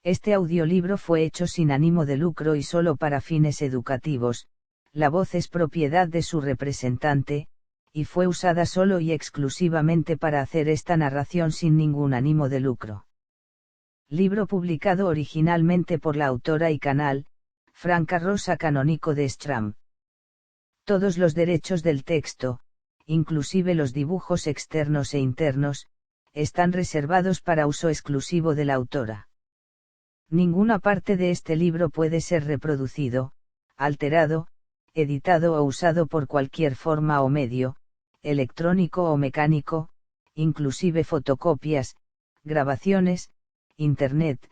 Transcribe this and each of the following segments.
Este audiolibro fue hecho sin ánimo de lucro y solo para fines educativos. La voz es propiedad de su representante, y fue usada solo y exclusivamente para hacer esta narración sin ningún ánimo de lucro. Libro publicado originalmente por la autora y canal, Franca Rosa Canónico de Stram. Todos los derechos del texto, inclusive los dibujos externos e internos, están reservados para uso exclusivo de la autora. Ninguna parte de este libro puede ser reproducido, alterado, editado o usado por cualquier forma o medio, electrónico o mecánico, inclusive fotocopias, grabaciones, internet,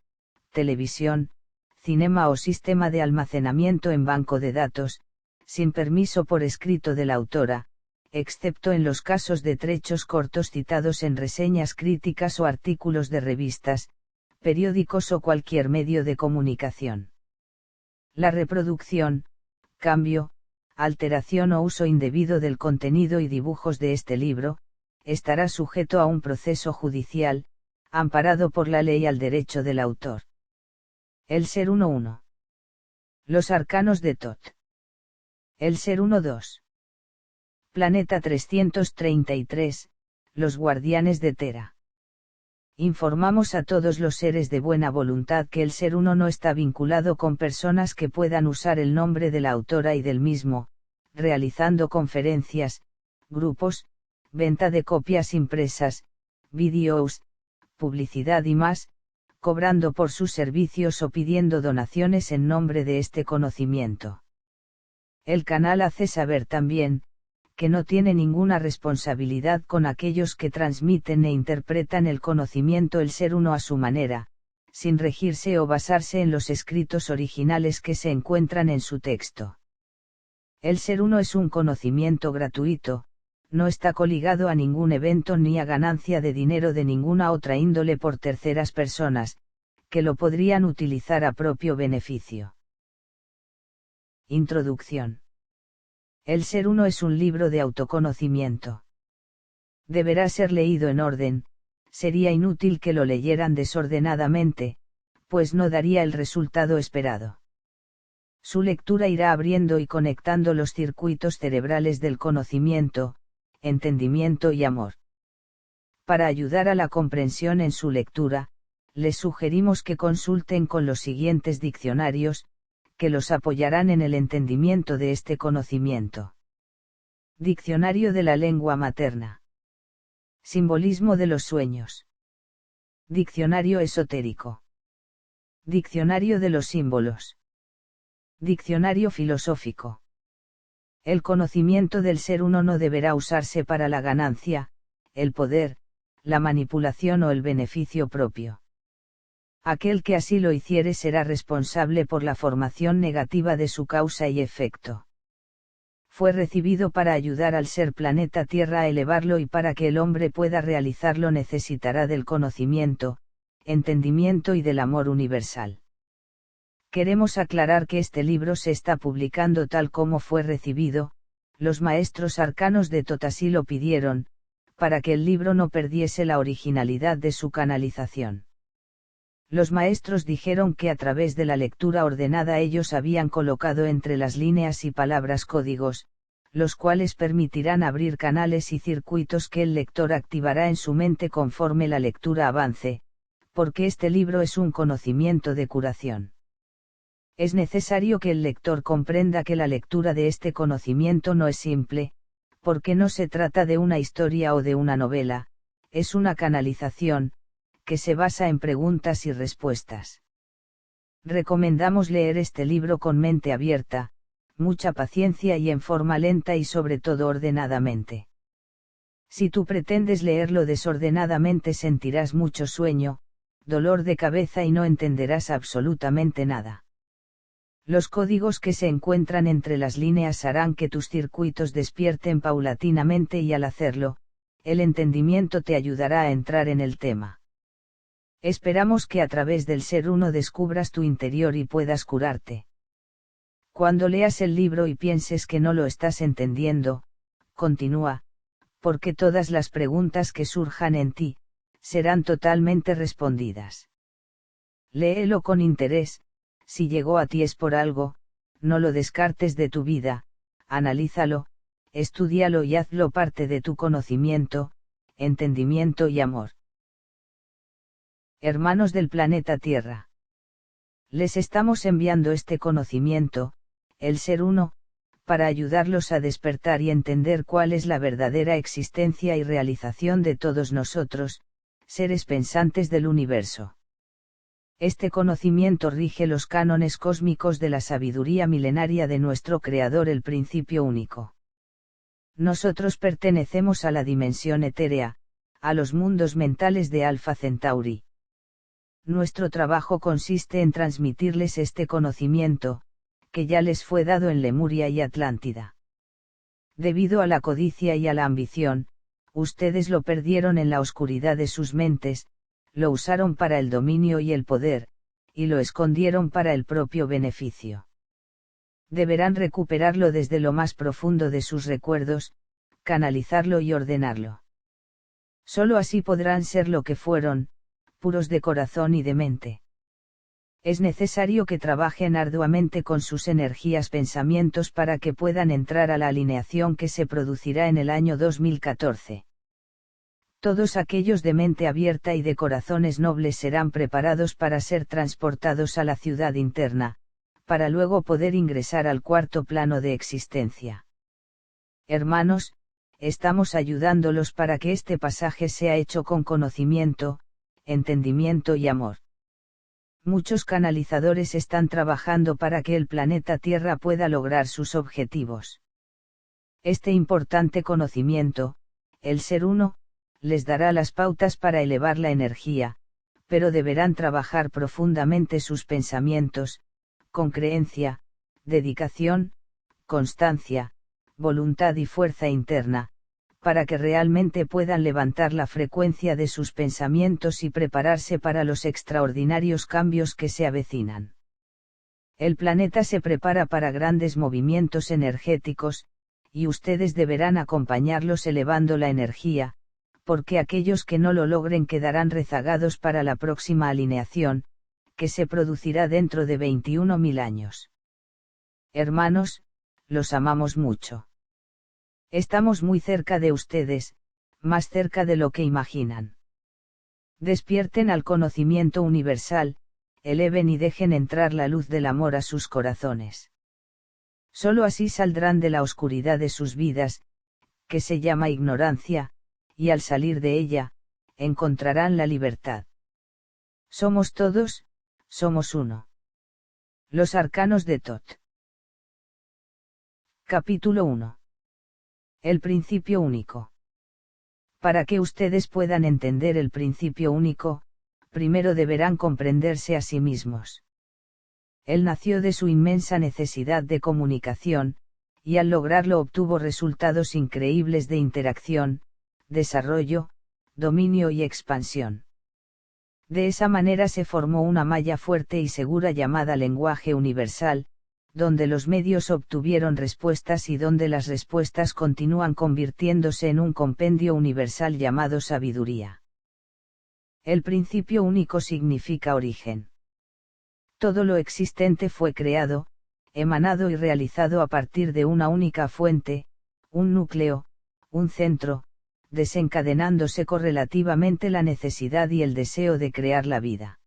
televisión, cinema o sistema de almacenamiento en banco de datos, sin permiso por escrito de la autora, excepto en los casos de trechos cortos citados en reseñas críticas o artículos de revistas, periódicos o cualquier medio de comunicación. La reproducción, cambio, alteración o uso indebido del contenido y dibujos de este libro, estará sujeto a un proceso judicial, amparado por la ley al derecho del autor. El ser 1-1. Los arcanos de Thoth. El ser 1-2. Planeta 333, los guardianes de Tera. Informamos a todos los seres de buena voluntad que el ser 1 no está vinculado con personas que puedan usar el nombre de la autora y del mismo, realizando conferencias, grupos, venta de copias impresas, vídeos, publicidad y más, cobrando por sus servicios o pidiendo donaciones en nombre de este conocimiento. El canal hace saber también, que no tiene ninguna responsabilidad con aquellos que transmiten e interpretan el conocimiento el ser 1 a su manera, sin regirse o basarse en los escritos originales que se encuentran en su texto. El ser 1 es un conocimiento gratuito, no está coligado a ningún evento ni a ganancia de dinero de ninguna otra índole por terceras personas, que lo podrían utilizar a propio beneficio. Introducción. El ser 1 es un libro de autoconocimiento. Deberá ser leído en orden, sería inútil que lo leyeran desordenadamente, pues no daría el resultado esperado. Su lectura irá abriendo y conectando los circuitos cerebrales del conocimiento, entendimiento y amor. Para ayudar a la comprensión en su lectura, les sugerimos que consulten con los siguientes diccionarios, que los apoyarán en el entendimiento de este conocimiento. Diccionario de la lengua materna. Simbolismo de los sueños. Diccionario esotérico. Diccionario de los símbolos. Diccionario filosófico. El conocimiento del ser 1 no deberá usarse para la ganancia, el poder, la manipulación o el beneficio propio. Aquel que así lo hiciere será responsable por la formación negativa de su causa y efecto. Fue recibido para ayudar al ser planeta Tierra a elevarlo y para que el hombre pueda realizarlo necesitará del conocimiento, entendimiento y del amor universal. Queremos aclarar que este libro se está publicando tal como fue recibido, los maestros arcanos de Thoth así lo pidieron, para que el libro no perdiese la originalidad de su canalización. Los maestros dijeron que a través de la lectura ordenada ellos habían colocado entre las líneas y palabras códigos, los cuales permitirán abrir canales y circuitos que el lector activará en su mente conforme la lectura avance, porque este libro es un conocimiento de curación. Es necesario que el lector comprenda que la lectura de este conocimiento no es simple, porque no se trata de una historia o de una novela, es una canalización, que se basa en preguntas y respuestas. Recomendamos leer este libro con mente abierta, mucha paciencia y en forma lenta y sobre todo ordenadamente. Si tú pretendes leerlo desordenadamente sentirás mucho sueño, dolor de cabeza y no entenderás absolutamente nada. Los códigos que se encuentran entre las líneas harán que tus circuitos despierten paulatinamente y al hacerlo, el entendimiento te ayudará a entrar en el tema. Esperamos que a través del ser 1 descubras tu interior y puedas curarte. Cuando leas el libro y pienses que no lo estás entendiendo, continúa, porque todas las preguntas que surjan en ti, serán totalmente respondidas. Léelo con interés, si llegó a ti es por algo, no lo descartes de tu vida, analízalo, estúdialo y hazlo parte de tu conocimiento, entendimiento y amor. Hermanos del planeta Tierra. Les estamos enviando este conocimiento, el Ser Uno, para ayudarlos a despertar y entender cuál es la verdadera existencia y realización de todos nosotros, seres pensantes del universo. Este conocimiento rige los cánones cósmicos de la sabiduría milenaria de nuestro Creador, el Principio Único. Nosotros pertenecemos a la dimensión etérea, a los mundos mentales de Alpha Centauri. Nuestro trabajo consiste en transmitirles este conocimiento, que ya les fue dado en Lemuria y Atlántida. Debido a la codicia y a la ambición, ustedes lo perdieron en la oscuridad de sus mentes, lo usaron para el dominio y el poder, y lo escondieron para el propio beneficio. Deberán recuperarlo desde lo más profundo de sus recuerdos, canalizarlo y ordenarlo. Solo así podrán ser lo que fueron, puros de corazón y de mente. Es necesario que trabajen arduamente con sus energías pensamientos para que puedan entrar a la alineación que se producirá en el año 2014. Todos aquellos de mente abierta y de corazones nobles serán preparados para ser transportados a la ciudad interna, para luego poder ingresar al cuarto plano de existencia. Hermanos, estamos ayudándolos para que este pasaje sea hecho con conocimiento, entendimiento y amor. Muchos canalizadores están trabajando para que el planeta Tierra pueda lograr sus objetivos. Este importante conocimiento, el Ser Uno, les dará las pautas para elevar la energía, pero deberán trabajar profundamente sus pensamientos, con creencia, dedicación, constancia, voluntad y fuerza interna, para que realmente puedan levantar la frecuencia de sus pensamientos y prepararse para los extraordinarios cambios que se avecinan. El planeta se prepara para grandes movimientos energéticos, y ustedes deberán acompañarlos elevando la energía, porque aquellos que no lo logren quedarán rezagados para la próxima alineación, que se producirá dentro de 21.000 años. Hermanos, los amamos mucho. Estamos muy cerca de ustedes, más cerca de lo que imaginan. Despierten al conocimiento universal, eleven y dejen entrar la luz del amor a sus corazones. Solo así saldrán de la oscuridad de sus vidas, que se llama ignorancia, y al salir de ella, encontrarán la libertad. Somos todos, somos uno. Los arcanos de Tot. Capítulo 1. El principio único. Para que ustedes puedan entender el principio único, primero deberán comprenderse a sí mismos. Él nació de su inmensa necesidad de comunicación, y al lograrlo obtuvo resultados increíbles de interacción, desarrollo, dominio y expansión. De esa manera se formó una malla fuerte y segura llamada lenguaje universal, donde los medios obtuvieron respuestas y donde las respuestas continúan convirtiéndose en un compendio universal llamado sabiduría. El principio único significa origen. Todo lo existente fue creado, emanado y realizado a partir de una única fuente, un núcleo, un centro, desencadenándose correlativamente la necesidad y el deseo de crear la vida.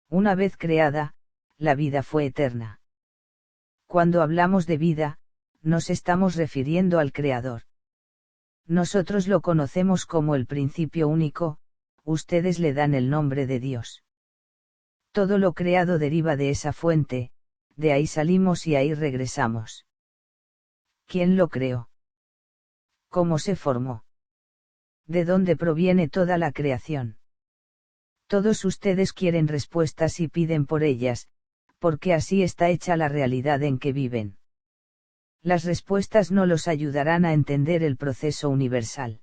Una vez creada, la vida fue eterna. Cuando hablamos de vida, nos estamos refiriendo al Creador. Nosotros lo conocemos como el principio único, ustedes le dan el nombre de Dios. Todo lo creado deriva de esa fuente, de ahí salimos y ahí regresamos. ¿Quién lo creó? ¿Cómo se formó? ¿De dónde proviene toda la creación? Todos ustedes quieren respuestas y piden por ellas, porque así está hecha la realidad en que viven. Las respuestas no los ayudarán a entender el proceso universal.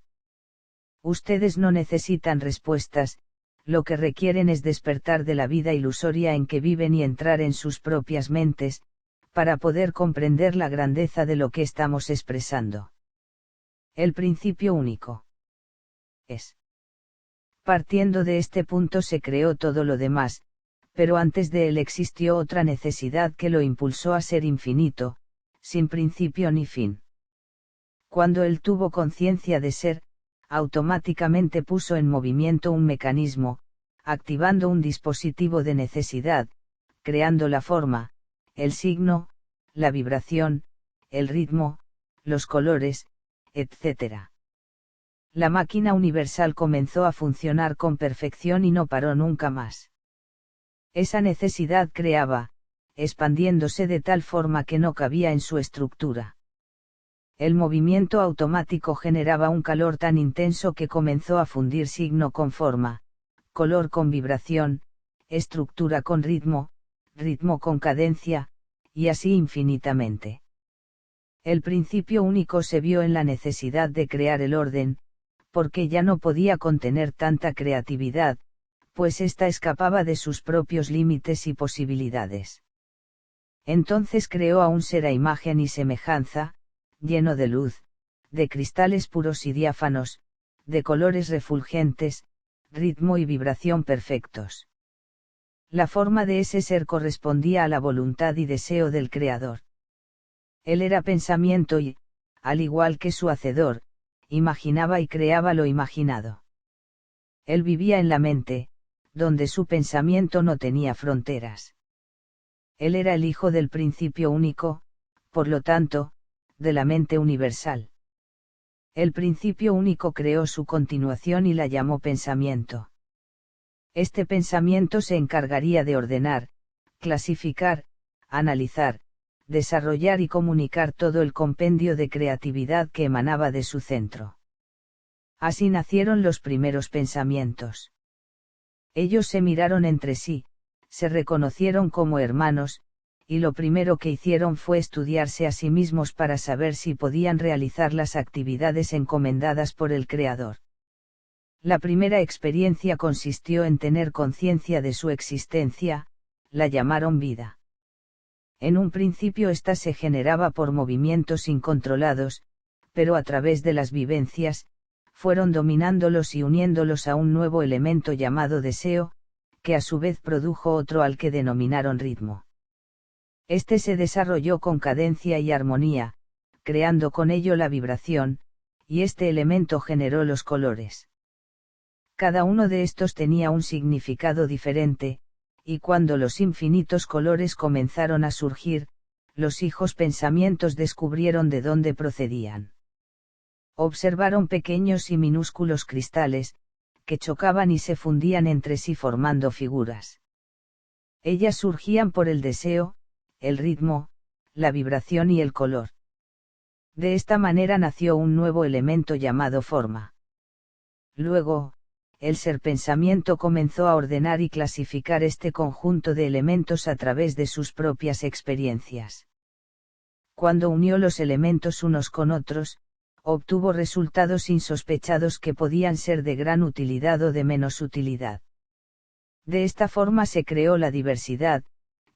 Ustedes no necesitan respuestas, lo que requieren es despertar de la vida ilusoria en que viven y entrar en sus propias mentes, para poder comprender la grandeza de lo que estamos expresando. El principio único es. Partiendo de este punto se creó todo lo demás, pero antes de él existió otra necesidad que lo impulsó a ser infinito, sin principio ni fin. Cuando él tuvo conciencia de ser, automáticamente puso en movimiento un mecanismo, activando un dispositivo de necesidad, creando la forma, el signo, la vibración, el ritmo, los colores, etc. La máquina universal comenzó a funcionar con perfección y no paró nunca más. Esa necesidad creaba, expandiéndose de tal forma que no cabía en su estructura. El movimiento automático generaba un calor tan intenso que comenzó a fundir signo con forma, color con vibración, estructura con ritmo, ritmo con cadencia, y así infinitamente. El principio único se vio en la necesidad de crear el orden, porque ya no podía contener tanta creatividad, pues ésta escapaba de sus propios límites y posibilidades. Entonces creó a un ser a imagen y semejanza, lleno de luz, de cristales puros y diáfanos, de colores refulgentes, ritmo y vibración perfectos. La forma de ese ser correspondía a la voluntad y deseo del Creador. Él era pensamiento y, al igual que su Hacedor, imaginaba y creaba lo imaginado. Él vivía en la mente, donde su pensamiento no tenía fronteras. Él era el Hijo del principio único, por lo tanto, de la mente universal. El principio único creó su continuación y la llamó pensamiento. Este pensamiento se encargaría de ordenar, clasificar, analizar, desarrollar y comunicar todo el compendio de creatividad que emanaba de su centro. Así nacieron los primeros pensamientos. Ellos se miraron entre sí, se reconocieron como hermanos, y lo primero que hicieron fue estudiarse a sí mismos para saber si podían realizar las actividades encomendadas por el Creador. La primera experiencia consistió en tener conciencia de su existencia, la llamaron vida. En un principio ésta se generaba por movimientos incontrolados, pero a través de las vivencias, fueron dominándolos y uniéndolos a un nuevo elemento llamado deseo, que a su vez produjo otro al que denominaron ritmo. Este se desarrolló con cadencia y armonía, creando con ello la vibración, y este elemento generó los colores. Cada uno de estos tenía un significado diferente, y cuando los infinitos colores comenzaron a surgir, los hijos pensamientos descubrieron de dónde procedían. Observaron pequeños y minúsculos cristales, que chocaban y se fundían entre sí formando figuras. Ellas surgían por el deseo, el ritmo, la vibración y el color. De esta manera nació un nuevo elemento llamado forma. Luego, el ser pensamiento comenzó a ordenar y clasificar este conjunto de elementos a través de sus propias experiencias. Cuando unió los elementos unos con otros, obtuvo resultados insospechados que podían ser de gran utilidad o de menos utilidad. De esta forma se creó la diversidad,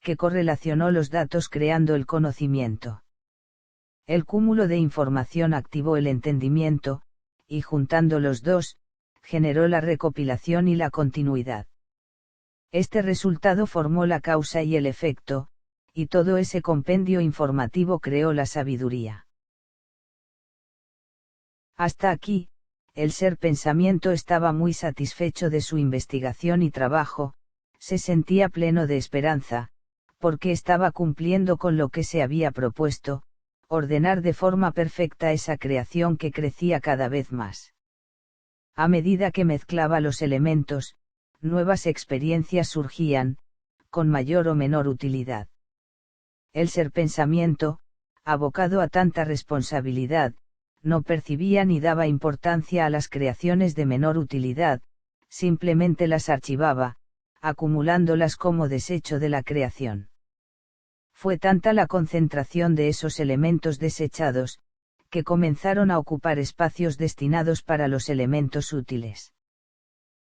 que correlacionó los datos creando el conocimiento. El cúmulo de información activó el entendimiento, y juntando los dos, generó la recopilación y la continuidad. Este resultado formó la causa y el efecto, y todo ese compendio informativo creó la sabiduría. Hasta aquí, el ser pensamiento estaba muy satisfecho de su investigación y trabajo, se sentía pleno de esperanza, porque estaba cumpliendo con lo que se había propuesto, ordenar de forma perfecta esa creación que crecía cada vez más. A medida que mezclaba los elementos, nuevas experiencias surgían, con mayor o menor utilidad. El ser pensamiento, abocado a tanta responsabilidad, no percibía ni daba importancia a las creaciones de menor utilidad, simplemente las archivaba, acumulándolas como desecho de la creación. Fue tanta la concentración de esos elementos desechados, que comenzaron a ocupar espacios destinados para los elementos útiles.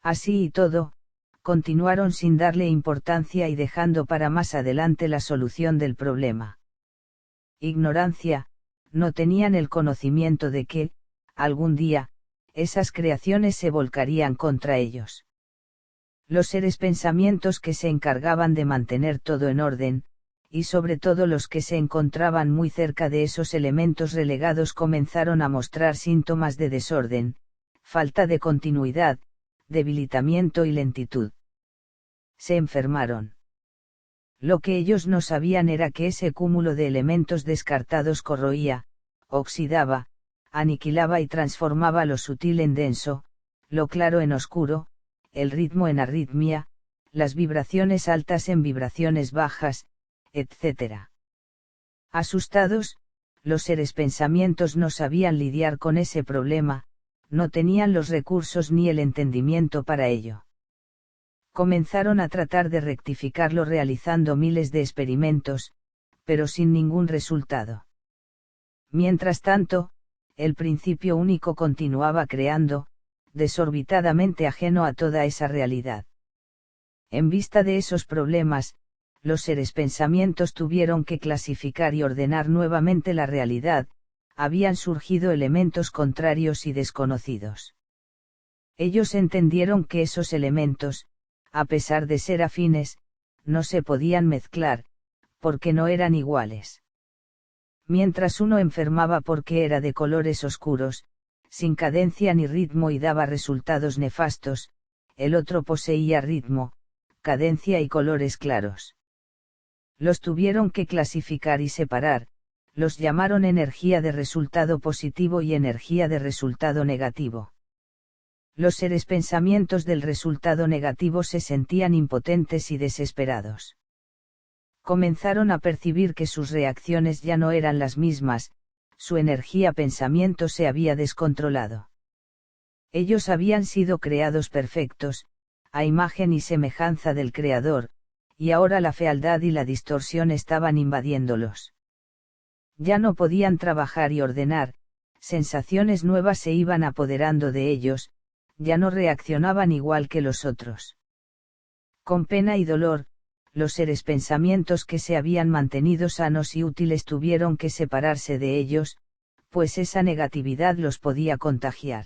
Así y todo, continuaron sin darle importancia y dejando para más adelante la solución del problema. Ignorancia, no tenían el conocimiento de que, algún día, esas creaciones se volcarían contra ellos. Los seres pensamientos que se encargaban de mantener todo en orden, y sobre todo los que se encontraban muy cerca de esos elementos relegados comenzaron a mostrar síntomas de desorden, falta de continuidad, debilitamiento y lentitud. Se enfermaron. Lo que ellos no sabían era que ese cúmulo de elementos descartados corroía, oxidaba, aniquilaba y transformaba lo sutil en denso, lo claro en oscuro, el ritmo en arritmia, las vibraciones altas en vibraciones bajas, etc. Asustados, los seres pensamientos no sabían lidiar con ese problema, no tenían los recursos ni el entendimiento para ello. Comenzaron a tratar de rectificarlo realizando miles de experimentos, pero sin ningún resultado. Mientras tanto, el principio único continuaba creando, desorbitadamente ajeno a toda esa realidad. En vista de esos problemas, los seres pensamientos tuvieron que clasificar y ordenar nuevamente la realidad, habían surgido elementos contrarios y desconocidos. Ellos entendieron que esos elementos, a pesar de ser afines, no se podían mezclar, porque no eran iguales. Mientras uno enfermaba porque era de colores oscuros, sin cadencia ni ritmo y daba resultados nefastos, el otro poseía ritmo, cadencia y colores claros. Los tuvieron que clasificar y separar, los llamaron energía de resultado positivo y energía de resultado negativo. Los seres pensamientos del resultado negativo se sentían impotentes y desesperados. Comenzaron a percibir que sus reacciones ya no eran las mismas, su energía pensamiento se había descontrolado. Ellos habían sido creados perfectos, a imagen y semejanza del Creador, y ahora la fealdad y la distorsión estaban invadiéndolos. Ya no podían trabajar y ordenar, sensaciones nuevas se iban apoderando de ellos, ya no reaccionaban igual que los otros. Con pena y dolor, los seres pensamientos que se habían mantenido sanos y útiles tuvieron que separarse de ellos, pues esa negatividad los podía contagiar.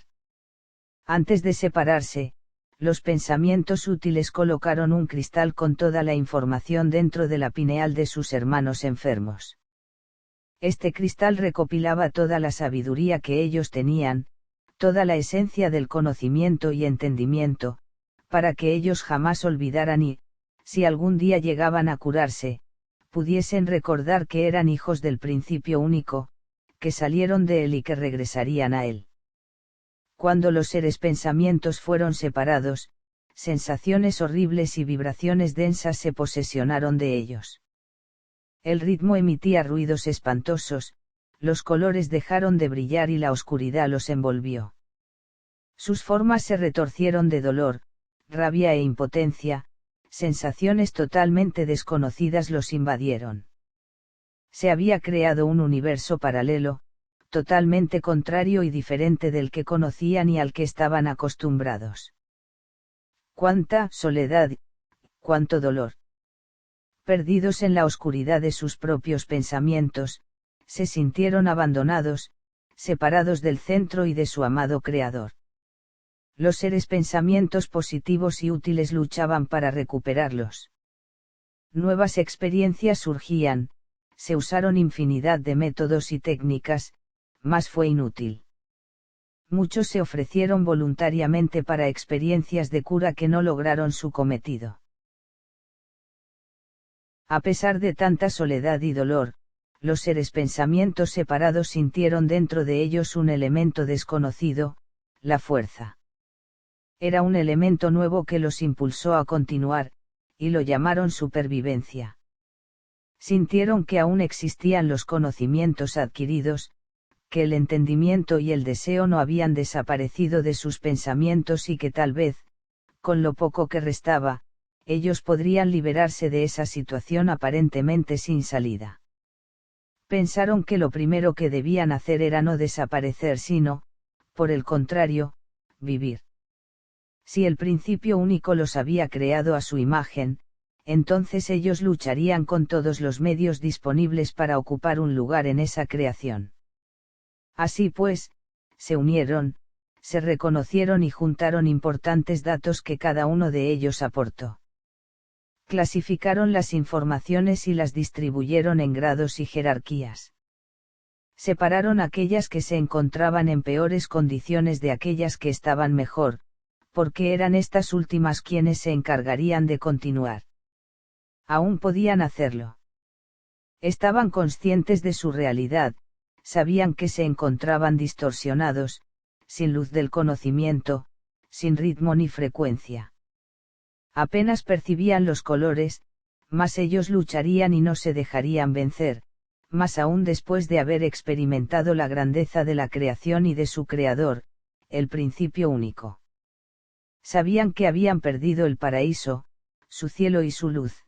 Antes de separarse, los pensamientos útiles colocaron un cristal con toda la información dentro de la pineal de sus hermanos enfermos. Este cristal recopilaba toda la sabiduría que ellos tenían, toda la esencia del conocimiento y entendimiento, para que ellos jamás olvidaran y, si algún día llegaban a curarse, pudiesen recordar que eran hijos del principio único, que salieron de él y que regresarían a él. Cuando los seres pensamientos fueron separados, sensaciones horribles y vibraciones densas se posesionaron de ellos. El ritmo emitía ruidos espantosos, los colores dejaron de brillar y la oscuridad los envolvió. Sus formas se retorcieron de dolor, rabia e impotencia, sensaciones totalmente desconocidas los invadieron. Se había creado un universo paralelo, totalmente contrario y diferente del que conocían y al que estaban acostumbrados. Cuánta soledad, cuánto dolor. Perdidos en la oscuridad de sus propios pensamientos, se sintieron abandonados, separados del centro y de su amado Creador. Los seres pensamientos positivos y útiles luchaban para recuperarlos. Nuevas experiencias surgían, se usaron infinidad de métodos y técnicas, mas fue inútil. Muchos se ofrecieron voluntariamente para experiencias de cura que no lograron su cometido. A pesar de tanta soledad y dolor, los seres pensamientos separados sintieron dentro de ellos un elemento desconocido, la fuerza. Era un elemento nuevo que los impulsó a continuar, y lo llamaron supervivencia. Sintieron que aún existían los conocimientos adquiridos, que el entendimiento y el deseo no habían desaparecido de sus pensamientos y que tal vez, con lo poco que restaba, ellos podrían liberarse de esa situación aparentemente sin salida. Pensaron que lo primero que debían hacer era no desaparecer sino, por el contrario, vivir. Si el principio único los había creado a su imagen, entonces ellos lucharían con todos los medios disponibles para ocupar un lugar en esa creación. Así pues, se unieron, se reconocieron y juntaron importantes datos que cada uno de ellos aportó. Clasificaron las informaciones y las distribuyeron en grados y jerarquías. Separaron aquellas que se encontraban en peores condiciones de aquellas que estaban mejor, porque eran estas últimas quienes se encargarían de continuar. Aún podían hacerlo. Estaban conscientes de su realidad, sabían que se encontraban distorsionados, sin luz del conocimiento, sin ritmo ni frecuencia. Apenas percibían los colores, mas ellos lucharían y no se dejarían vencer, más aún después de haber experimentado la grandeza de la creación y de su creador, el principio único. Sabían que habían perdido el paraíso, su cielo y su luz.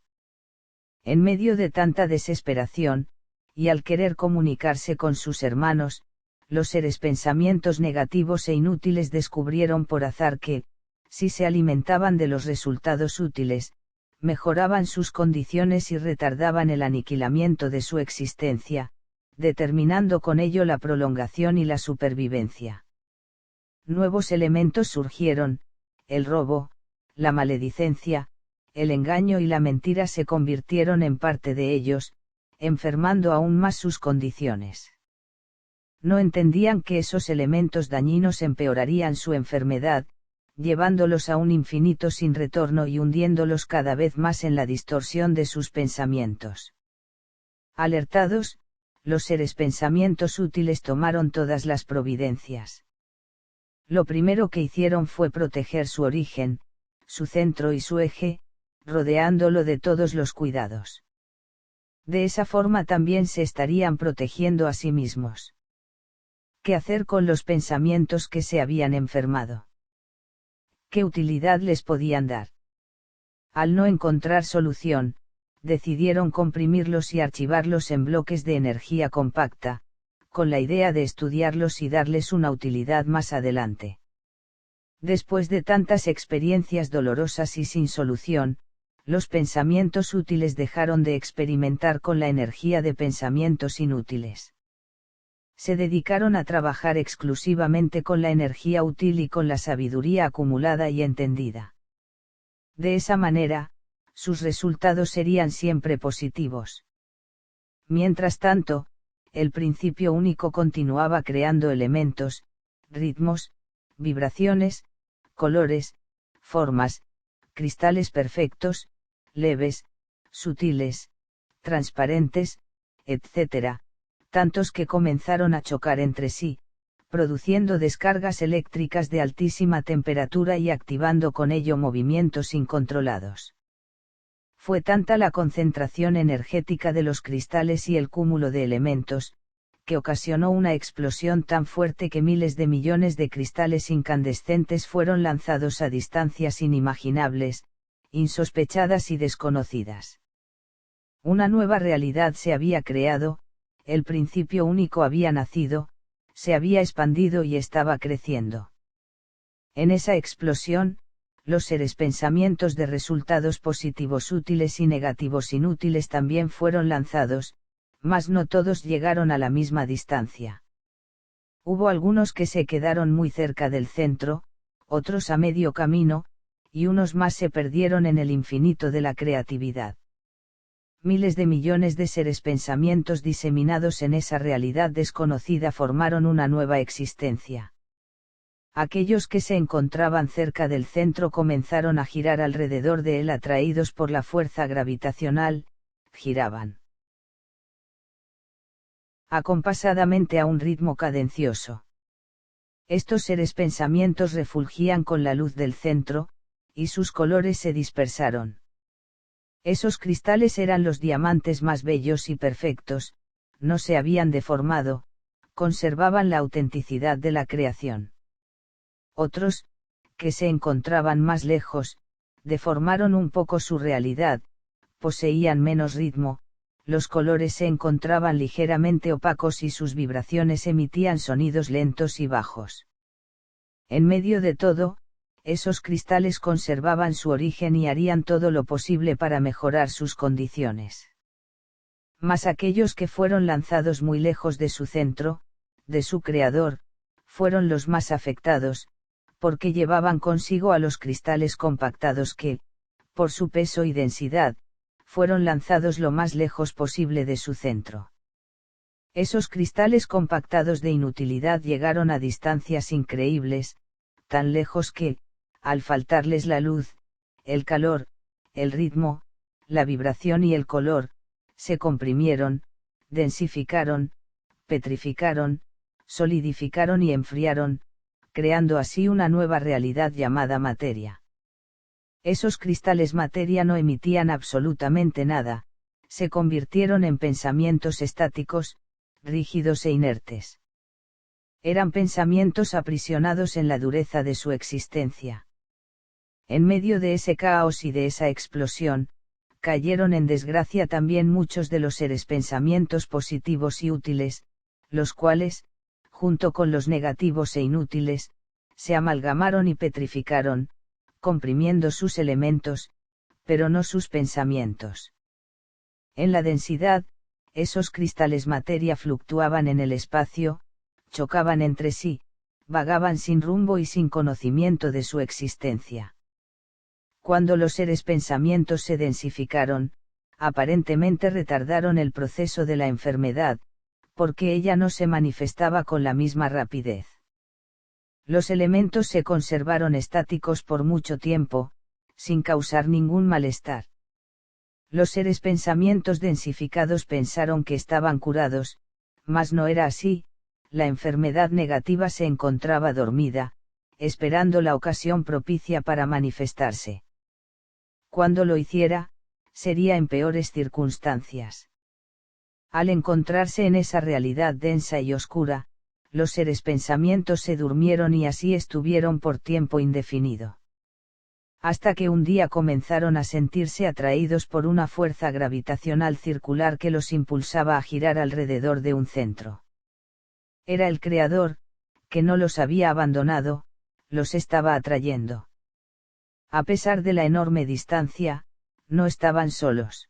En medio de tanta desesperación, y al querer comunicarse con sus hermanos, los seres pensamientos negativos e inútiles descubrieron por azar que, si se alimentaban de los resultados útiles, mejoraban sus condiciones y retardaban el aniquilamiento de su existencia, determinando con ello la prolongación y la supervivencia. Nuevos elementos surgieron, el robo, la maledicencia, el engaño y la mentira se convirtieron en parte de ellos, enfermando aún más sus condiciones. No entendían que esos elementos dañinos empeorarían su enfermedad, llevándolos a un infinito sin retorno y hundiéndolos cada vez más en la distorsión de sus pensamientos. Alertados, los seres pensamientos útiles tomaron todas las providencias. Lo primero que hicieron fue proteger su origen, su centro y su eje, rodeándolo de todos los cuidados. De esa forma también se estarían protegiendo a sí mismos. ¿Qué hacer con los pensamientos que se habían enfermado? ¿Qué utilidad les podían dar? Al no encontrar solución, decidieron comprimirlos y archivarlos en bloques de energía compacta, con la idea de estudiarlos y darles una utilidad más adelante. Después de tantas experiencias dolorosas y sin solución, los pensamientos útiles dejaron de experimentar con la energía de pensamientos inútiles. Se dedicaron a trabajar exclusivamente con la energía útil y con la sabiduría acumulada y entendida. De esa manera, sus resultados serían siempre positivos. Mientras tanto, el principio único continuaba creando elementos, ritmos, vibraciones, colores, formas, cristales perfectos, leves, sutiles, transparentes, etc., tantos que comenzaron a chocar entre sí, produciendo descargas eléctricas de altísima temperatura y activando con ello movimientos incontrolados. Fue tanta la concentración energética de los cristales y el cúmulo de elementos, que ocasionó una explosión tan fuerte que miles de millones de cristales incandescentes fueron lanzados a distancias inimaginables, insospechadas y desconocidas. Una nueva realidad se había creado, el principio único había nacido, se había expandido y estaba creciendo. En esa explosión, los seres pensamientos de resultados positivos útiles y negativos inútiles también fueron lanzados, mas no todos llegaron a la misma distancia. Hubo algunos que se quedaron muy cerca del centro, otros a medio camino, y unos más se perdieron en el infinito de la creatividad. Miles de millones de seres pensamientos diseminados en esa realidad desconocida formaron una nueva existencia. Aquellos que se encontraban cerca del centro comenzaron a girar alrededor de él atraídos por la fuerza gravitacional, giraban acompasadamente a un ritmo cadencioso. Estos seres pensamientos refulgían con la luz del centro, y sus colores se dispersaron. Esos cristales eran los diamantes más bellos y perfectos, no se habían deformado, conservaban la autenticidad de la creación. Otros, que se encontraban más lejos, deformaron un poco su realidad, poseían menos ritmo, los colores se encontraban ligeramente opacos y sus vibraciones emitían sonidos lentos y bajos. En medio de todo, esos cristales conservaban su origen y harían todo lo posible para mejorar sus condiciones. Mas aquellos que fueron lanzados muy lejos de su centro, de su creador, fueron los más afectados, porque llevaban consigo a los cristales compactados que, por su peso y densidad, fueron lanzados lo más lejos posible de su centro. Esos cristales compactados de inutilidad llegaron a distancias increíbles, tan lejos que, al faltarles la luz, el calor, el ritmo, la vibración y el color, se comprimieron, densificaron, petrificaron, solidificaron y enfriaron, creando así una nueva realidad llamada materia. Esos cristales materia no emitían absolutamente nada, se convirtieron en pensamientos estáticos, rígidos e inertes. Eran pensamientos aprisionados en la dureza de su existencia. En medio de ese caos y de esa explosión, cayeron en desgracia también muchos de los seres pensamientos positivos y útiles, los cuales, junto con los negativos e inútiles, se amalgamaron y petrificaron, comprimiendo sus elementos, pero no sus pensamientos. En la densidad, esos cristales materia fluctuaban en el espacio, chocaban entre sí, vagaban sin rumbo y sin conocimiento de su existencia. Cuando los seres pensamientos se densificaron, aparentemente retardaron el proceso de la enfermedad, porque ella no se manifestaba con la misma rapidez. Los elementos se conservaron estáticos por mucho tiempo, sin causar ningún malestar. Los seres pensamientos densificados pensaron que estaban curados, mas no era así, la enfermedad negativa se encontraba dormida, esperando la ocasión propicia para manifestarse. Cuando lo hiciera, sería en peores circunstancias. Al encontrarse en esa realidad densa y oscura, los seres pensamientos se durmieron y así estuvieron por tiempo indefinido. Hasta que un día comenzaron a sentirse atraídos por una fuerza gravitacional circular que los impulsaba a girar alrededor de un centro. Era el Creador, que no los había abandonado, los estaba atrayendo. A pesar de la enorme distancia, no estaban solos.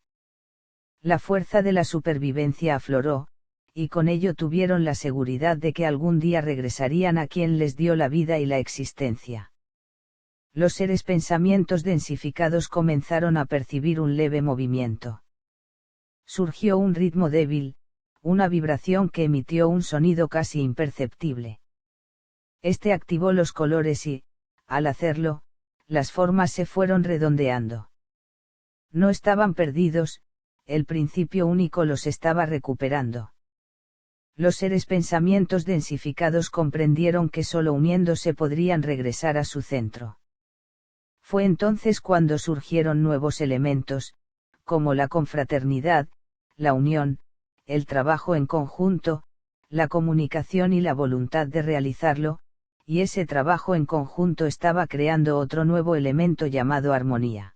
La fuerza de la supervivencia afloró, y con ello tuvieron la seguridad de que algún día regresarían a quien les dio la vida y la existencia. Los seres pensamientos densificados comenzaron a percibir un leve movimiento. Surgió un ritmo débil, una vibración que emitió un sonido casi imperceptible. Este activó los colores y, al hacerlo, las formas se fueron redondeando. No estaban perdidos, el principio único los estaba recuperando. Los seres pensamientos densificados comprendieron que solo uniéndose podrían regresar a su centro. Fue entonces cuando surgieron nuevos elementos, como la confraternidad, la unión, el trabajo en conjunto, la comunicación y la voluntad de realizarlo, y ese trabajo en conjunto estaba creando otro nuevo elemento llamado armonía.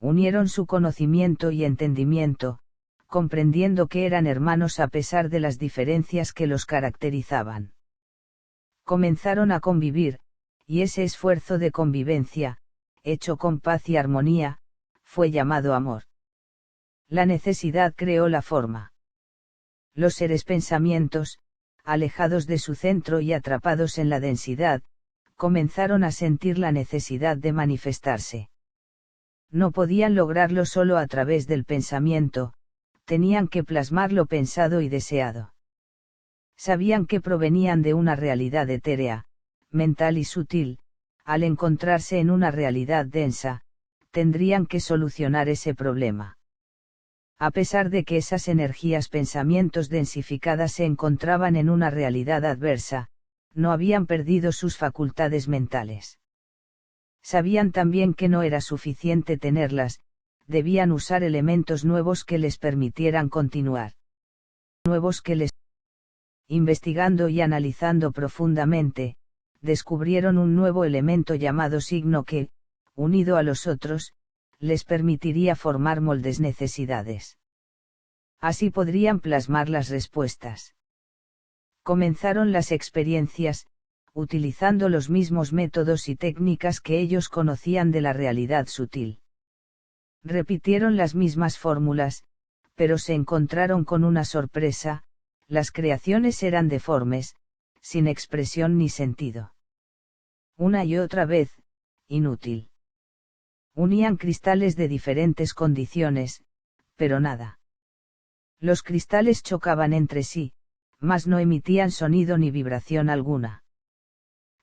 Unieron su conocimiento y entendimiento, comprendiendo que eran hermanos a pesar de las diferencias que los caracterizaban. Comenzaron a convivir, y ese esfuerzo de convivencia, hecho con paz y armonía, fue llamado amor. La necesidad creó la forma. Los seres pensamientos, alejados de su centro y atrapados en la densidad, comenzaron a sentir la necesidad de manifestarse. No podían lograrlo solo a través del pensamiento, tenían que plasmar lo pensado y deseado. Sabían que provenían de una realidad etérea, mental y sutil, al encontrarse en una realidad densa, tendrían que solucionar ese problema. A pesar de que esas energías pensamientos densificadas se encontraban en una realidad adversa, no habían perdido sus facultades mentales. Sabían también que no era suficiente tenerlas, debían usar elementos nuevos que les permitieran continuar. Nuevos que les... Investigando y analizando profundamente, descubrieron un nuevo elemento llamado signo que, unido a los otros, les permitiría formar moldes necesidades. Así podrían plasmar las respuestas. Comenzaron las experiencias, utilizando los mismos métodos y técnicas que ellos conocían de la realidad sutil. Repitieron las mismas fórmulas, pero se encontraron con una sorpresa: las creaciones eran deformes, sin expresión ni sentido. Una y otra vez, inútil. Unían cristales de diferentes condiciones, pero nada. Los cristales chocaban entre sí, mas no emitían sonido ni vibración alguna.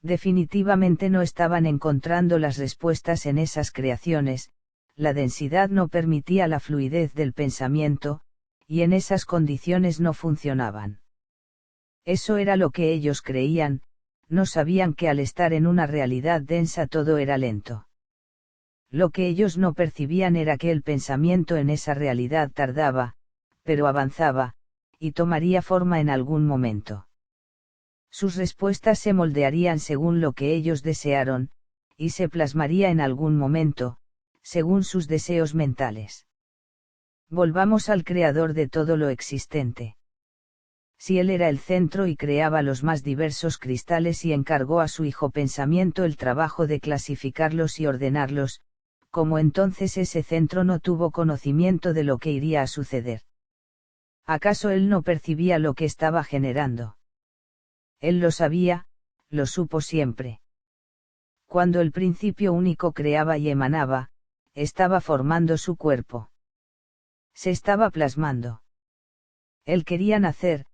Definitivamente no estaban encontrando las respuestas en esas creaciones, la densidad no permitía la fluidez del pensamiento, y en esas condiciones no funcionaban. Eso era lo que ellos creían, no sabían que al estar en una realidad densa todo era lento. Lo que ellos no percibían era que el pensamiento en esa realidad tardaba, pero avanzaba, y tomaría forma en algún momento. Sus respuestas se moldearían según lo que ellos desearon, y se plasmaría en algún momento, según sus deseos mentales. Volvamos al creador de todo lo existente. Si él era el centro y creaba los más diversos cristales y encargó a su hijo pensamiento el trabajo de clasificarlos y ordenarlos, ¿cómo entonces ese centro no tuvo conocimiento de lo que iría a suceder? ¿Acaso él no percibía lo que estaba generando? Él lo sabía, lo supo siempre. Cuando el principio único creaba y emanaba, estaba formando su cuerpo. Se estaba plasmando. Él quería nacer,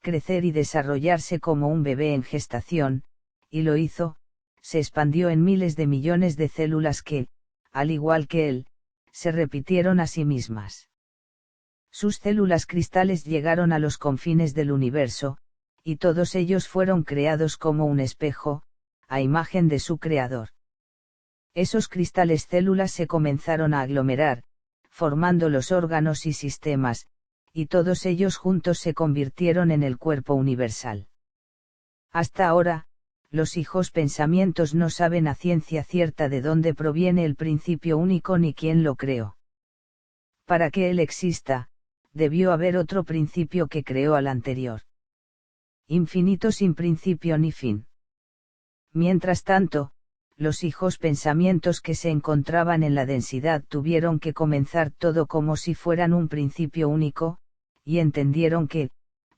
crecer y desarrollarse como un bebé en gestación, y lo hizo, se expandió en miles de millones de células que, al igual que él, se repitieron a sí mismas. Sus células cristales llegaron a los confines del universo, y todos ellos fueron creados como un espejo, a imagen de su creador. Esos cristales células se comenzaron a aglomerar, formando los órganos y sistemas, y todos ellos juntos se convirtieron en el cuerpo universal. Hasta ahora, los hijos pensamientos no saben a ciencia cierta de dónde proviene el principio único ni quién lo creó. Para que él exista, debió haber otro principio que creó al anterior. Infinito sin principio ni fin. Mientras tanto, los hijos pensamientos que se encontraban en la densidad tuvieron que comenzar todo como si fueran un principio único, y entendieron que,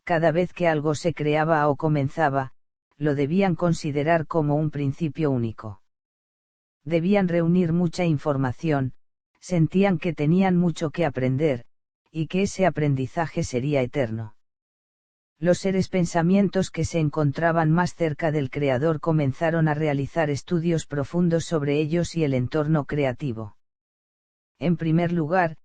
cada vez que algo se creaba o comenzaba, lo debían considerar como un principio único. Debían reunir mucha información, sentían que tenían mucho que aprender, y que ese aprendizaje sería eterno. Los seres pensamientos que se encontraban más cerca del Creador comenzaron a realizar estudios profundos sobre ellos y el entorno creativo. En primer lugar,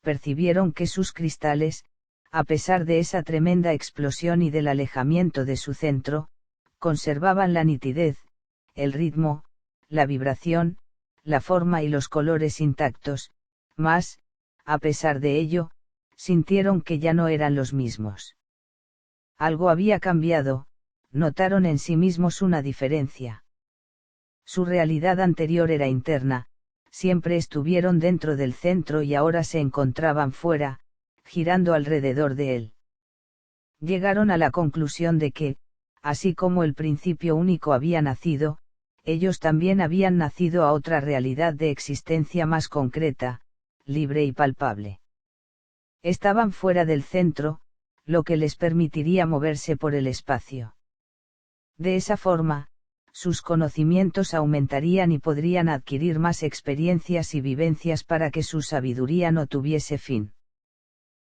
percibieron que sus cristales, a pesar de esa tremenda explosión y del alejamiento de su centro, conservaban la nitidez, el ritmo, la vibración, la forma y los colores intactos, mas, a pesar de ello, sintieron que ya no eran los mismos. Algo había cambiado, notaron en sí mismos una diferencia. Su realidad anterior era interna, siempre estuvieron dentro del centro y ahora se encontraban fuera, girando alrededor de él. Llegaron a la conclusión de que, así como el principio único había nacido, ellos también habían nacido a otra realidad de existencia más concreta, libre y palpable. Estaban fuera del centro, lo que les permitiría moverse por el espacio. De esa forma, sus conocimientos aumentarían y podrían adquirir más experiencias y vivencias para que su sabiduría no tuviese fin.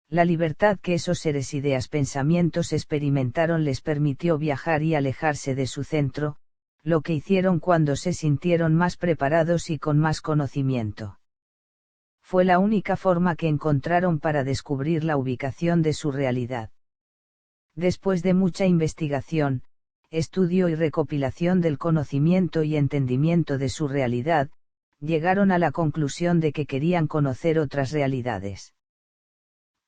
La libertad que esos seres ideas pensamientos experimentaron les permitió viajar y alejarse de su centro, lo que hicieron cuando se sintieron más preparados y con más conocimiento. Fue la única forma que encontraron para descubrir la ubicación de su realidad. Después de mucha investigación, estudio y recopilación del conocimiento y entendimiento de su realidad, llegaron a la conclusión de que querían conocer otras realidades.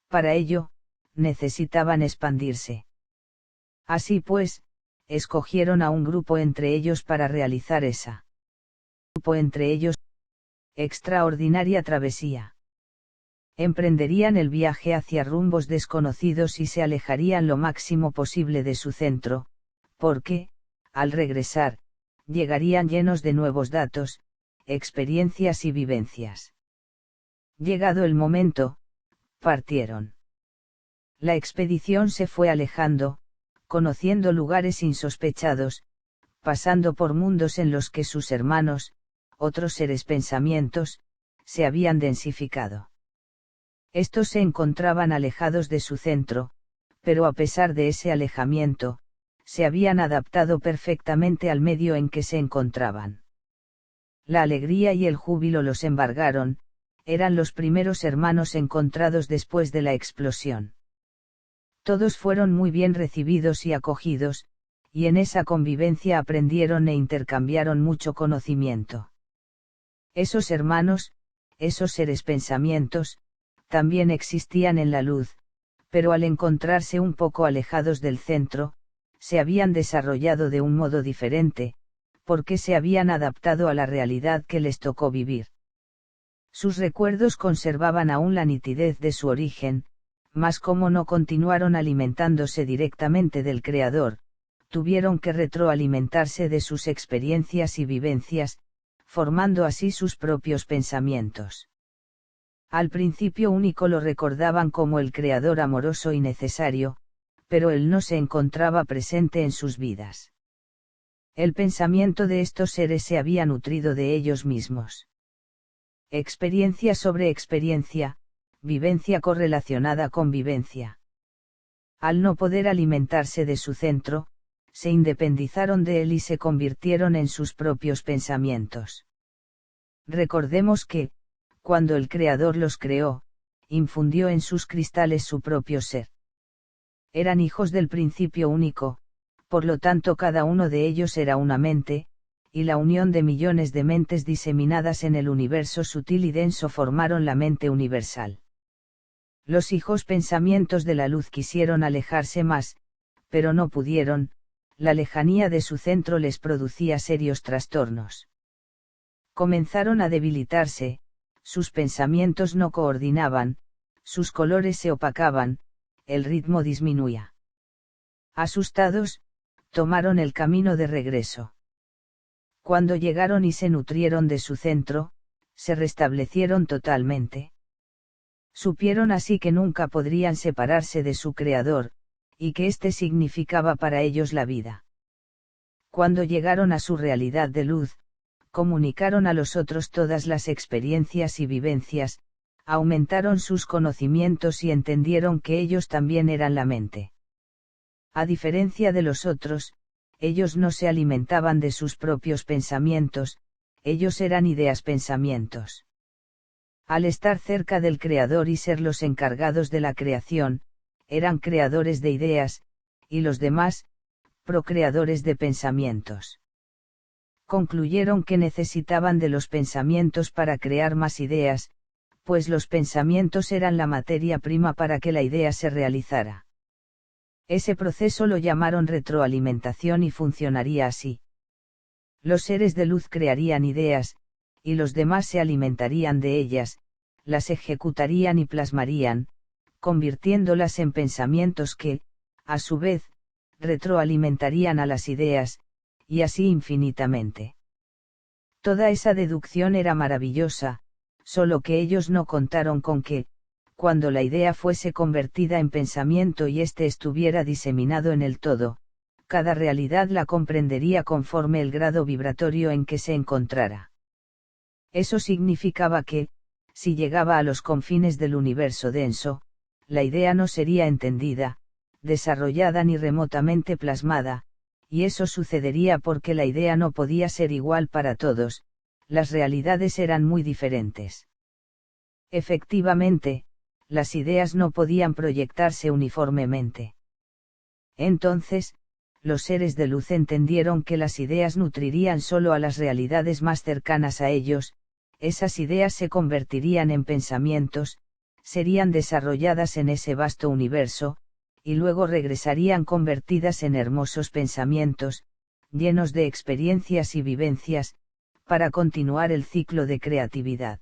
Para ello, necesitaban expandirse. Así pues, escogieron a un grupo entre ellos para realizar esa extraordinaria travesía. Emprenderían el viaje hacia rumbos desconocidos y se alejarían lo máximo posible de su centro, porque, al regresar, llegarían llenos de nuevos datos, experiencias y vivencias. Llegado el momento, partieron. La expedición se fue alejando, conociendo lugares insospechados, pasando por mundos en los que sus hermanos, otros seres pensamientos, se habían densificado. Estos se encontraban alejados de su centro, pero a pesar de ese alejamiento, se habían adaptado perfectamente al medio en que se encontraban. La alegría y el júbilo los embargaron, eran los primeros hermanos encontrados después de la explosión. Todos fueron muy bien recibidos y acogidos, y en esa convivencia aprendieron e intercambiaron mucho conocimiento. Esos hermanos, esos seres pensamientos, también existían en la luz, pero al encontrarse un poco alejados del centro, se habían desarrollado de un modo diferente, porque se habían adaptado a la realidad que les tocó vivir. Sus recuerdos conservaban aún la nitidez de su origen, mas como no continuaron alimentándose directamente del Creador, tuvieron que retroalimentarse de sus experiencias y vivencias, formando así sus propios pensamientos. Al principio único lo recordaban como el Creador amoroso y necesario, pero él no se encontraba presente en sus vidas. El pensamiento de estos seres se había nutrido de ellos mismos. Experiencia sobre experiencia, vivencia correlacionada con vivencia. Al no poder alimentarse de su centro, se independizaron de él y se convirtieron en sus propios pensamientos. Recordemos que, cuando el Creador los creó, infundió en sus cristales su propio ser. Eran hijos del principio único, por lo tanto cada uno de ellos era una mente, y la unión de millones de mentes diseminadas en el universo sutil y denso formaron la mente universal. Los hijos pensamientos de la luz quisieron alejarse más, pero no pudieron, la lejanía de su centro les producía serios trastornos. Comenzaron a debilitarse, sus pensamientos no coordinaban, sus colores se opacaban, el ritmo disminuía. Asustados, tomaron el camino de regreso. Cuando llegaron y se nutrieron de su centro, se restablecieron totalmente. Supieron así que nunca podrían separarse de su Creador, y que éste significaba para ellos la vida. Cuando llegaron a su realidad de luz, comunicaron a los otros todas las experiencias y vivencias, aumentaron sus conocimientos y entendieron que ellos también eran la mente. A diferencia de los otros, ellos no se alimentaban de sus propios pensamientos, ellos eran ideas pensamientos. Al estar cerca del Creador y ser los encargados de la creación, eran creadores de ideas, y los demás, procreadores de pensamientos. Concluyeron que necesitaban de los pensamientos para crear más ideas, pues los pensamientos eran la materia prima para que la idea se realizara. Ese proceso lo llamaron retroalimentación y funcionaría así. Los seres de luz crearían ideas, y los demás se alimentarían de ellas, las ejecutarían y plasmarían, convirtiéndolas en pensamientos que, a su vez, retroalimentarían a las ideas, y así infinitamente. Toda esa deducción era maravillosa, solo que ellos no contaron con que, cuando la idea fuese convertida en pensamiento y éste estuviera diseminado en el todo, cada realidad la comprendería conforme el grado vibratorio en que se encontrara. Eso significaba que, si llegaba a los confines del universo denso, la idea no sería entendida, desarrollada ni remotamente plasmada, y eso sucedería porque la idea no podía ser igual para todos, las realidades eran muy diferentes. Efectivamente, las ideas no podían proyectarse uniformemente. Entonces, los seres de luz entendieron que las ideas nutrirían solo a las realidades más cercanas a ellos, esas ideas se convertirían en pensamientos, serían desarrolladas en ese vasto universo, y luego regresarían convertidas en hermosos pensamientos, llenos de experiencias y vivencias, para continuar el ciclo de creatividad.